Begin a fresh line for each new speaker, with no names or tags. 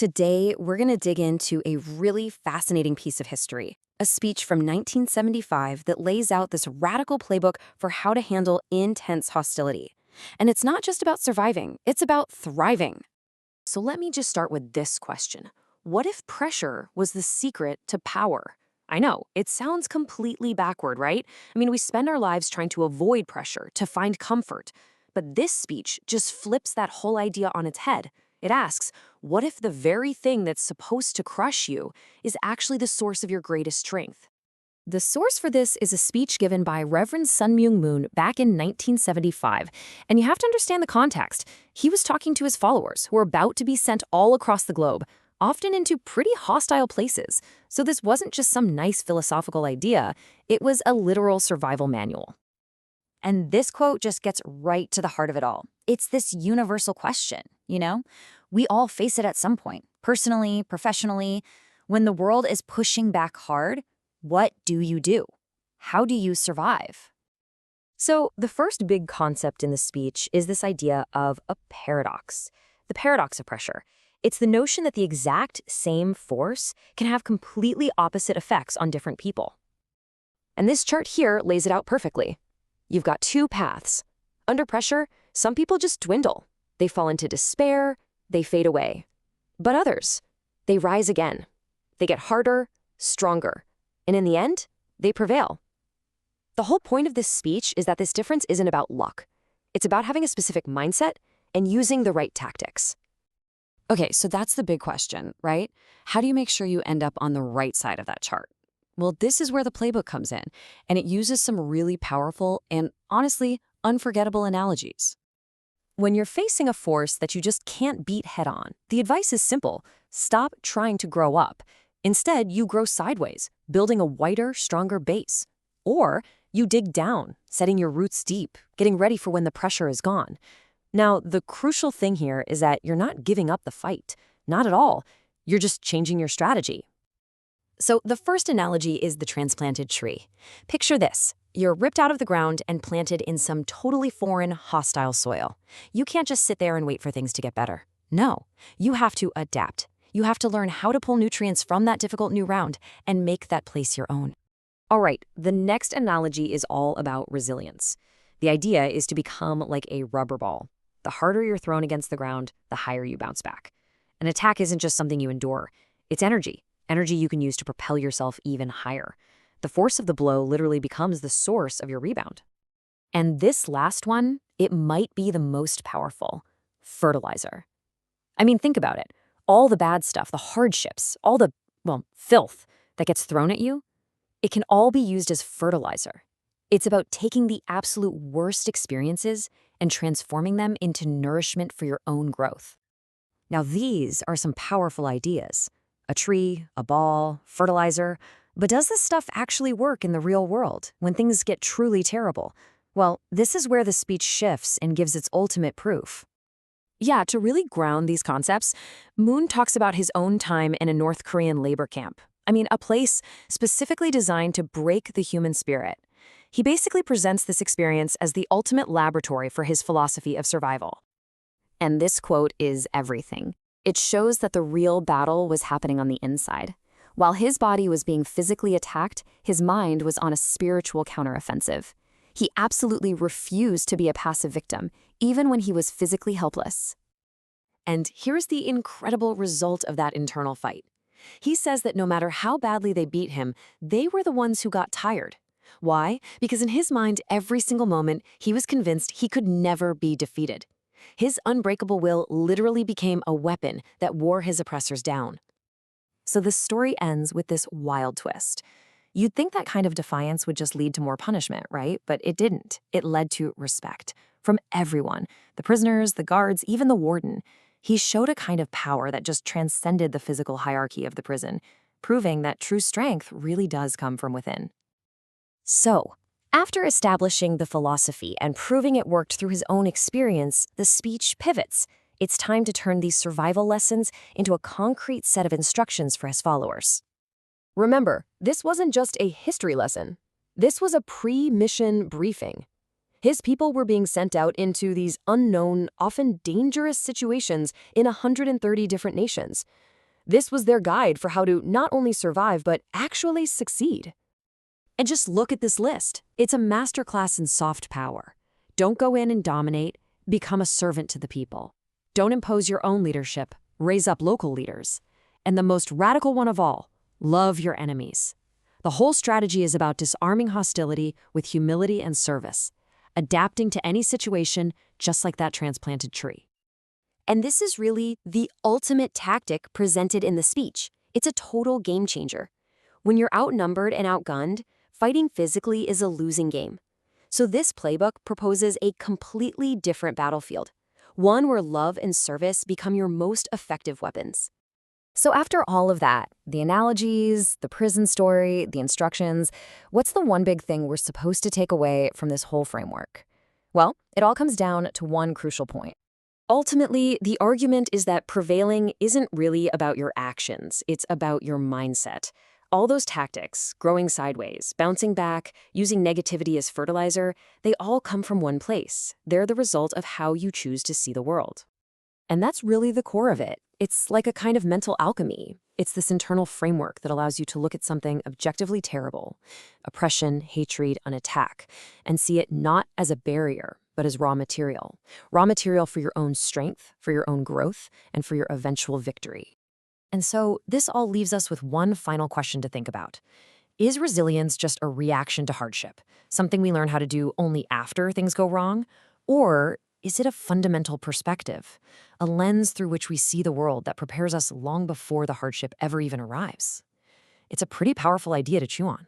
Today, we're going to dig into a really fascinating piece of history, a speech from 1975 that lays out this radical playbook for how to handle intense hostility. And it's not just about surviving, it's about thriving. So let me just start with this question. What if pressure was the secret to power? I know, it sounds completely backward, right? I mean, we spend our lives trying to avoid pressure, to find comfort. But this speech just flips that whole idea on its head. It asks, what if the very thing that's supposed to crush you is actually the source of your greatest strength? The source for this is a speech given by Reverend Sun Myung Moon back in 1975. And you have to understand the context. He was talking to his followers who were about to be sent all across the globe, often into pretty hostile places. So this wasn't just some nice philosophical idea, it was a literal survival manual. And this quote just gets right to the heart of it all. It's this universal question, you know? We all face it at some point, personally, professionally. When the world is pushing back hard, what do you do? How do you survive? So the first big concept in the speech is this idea of a paradox. The paradox of pressure. It's the notion that the exact same force can have completely opposite effects on different people. And this chart here lays it out perfectly. You've got two paths. Under pressure, some people just dwindle. They fall into despair, they fade away. But others, they rise again. They get harder, stronger. And in the end, they prevail. The whole point of this speech is that this difference isn't about luck. It's about having a specific mindset and using the right tactics. Okay, so that's the big question, right? How do you make sure you end up on the right side of that chart? Well, this is where the playbook comes in, and it uses some really powerful and, honestly, unforgettable analogies. When you're facing a force that you just can't beat head-on, the advice is simple. Stop trying to grow up. Instead, you grow sideways, building a wider, stronger base. Or you dig down, setting your roots deep, getting ready for when the pressure is gone. Now, the crucial thing here is that you're not giving up the fight. Not at all. You're just changing your strategy. So the first analogy is the transplanted tree. Picture this. You're ripped out of the ground and planted in some totally foreign, hostile soil. You can't just sit there and wait for things to get better. No, you have to adapt. You have to learn how to pull nutrients from that difficult new ground and make that place your own. All right, the next analogy is all about resilience. The idea is to become like a rubber ball. The harder you're thrown against the ground, the higher you bounce back. An attack isn't just something you endure. It's energy you can use to propel yourself even higher. The force of the blow literally becomes the source of your rebound. And this last one, it might be the most powerful. Fertilizer. I mean, think about it. All the bad stuff, the hardships, all the, filth that gets thrown at you, it can all be used as fertilizer. It's about taking the absolute worst experiences and transforming them into nourishment for your own growth. Now, these are some powerful ideas. A tree, a ball, fertilizer. But does this stuff actually work in the real world when things get truly terrible? Well, this is where the speech shifts and gives its ultimate proof. Yeah, to really ground these concepts, Moon talks about his own time in a North Korean labor camp. I mean, a place specifically designed to break the human spirit. He basically presents this experience as the ultimate laboratory for his philosophy of survival. And this quote is everything. It shows that the real battle was happening on the inside. While his body was being physically attacked, his mind was on a spiritual counteroffensive. He absolutely refused to be a passive victim, even when he was physically helpless. And here's the incredible result of that internal fight. He says that no matter how badly they beat him, they were the ones who got tired. Why? Because in his mind, every single moment, he was convinced he could never be defeated. His unbreakable will literally became a weapon that wore his oppressors down. So the story ends with this wild twist. You'd think that kind of defiance would just lead to more punishment, right? But it didn't. It led to respect from everyone, the prisoners, the guards, even the warden. He showed a kind of power that just transcended the physical hierarchy of the prison, proving that true strength really does come from within. So, after establishing the philosophy and proving it worked through his own experience, the speech pivots. It's time to turn these survival lessons into a concrete set of instructions for his followers. Remember, this wasn't just a history lesson. This was a pre-mission briefing.
His people were being sent out into these unknown, often dangerous situations in 130 different nations. This was their guide for how to not only survive, but actually succeed. And just look at this list. It's a masterclass in soft power. Don't go in and dominate, become a servant to the people. Don't impose your own leadership, raise up local leaders. And the most radical one of all, love your enemies. The whole strategy is about disarming hostility with humility and service, adapting to any situation just like that transplanted tree.
And this is really the ultimate tactic presented in the speech. It's a total game changer. When you're outnumbered and outgunned, fighting physically is a losing game. So this playbook proposes a completely different battlefield, one where love and service become your most effective weapons. So after all of that, the analogies, the prison story, the instructions, what's the one big thing we're supposed to take away from this whole framework? Well, it all comes down to one crucial point. Ultimately, the argument is that prevailing isn't really about your actions, it's about your mindset. All those tactics, growing sideways, bouncing back, using negativity as fertilizer, they all come from one place. They're the result of how you choose to see the world. And that's really the core of it. It's like a kind of mental alchemy. It's this internal framework that allows you to look at something objectively terrible, oppression, hatred, an attack, and see it not as a barrier, but as raw material for your own strength, for your own growth, and for your eventual victory. And so this all leaves us with one final question to think about. Is resilience just a reaction to hardship, something we learn how to do only after things go wrong? Or is it a fundamental perspective, a lens through which we see the world that prepares us long before the hardship ever even arrives? It's a pretty powerful idea to chew on.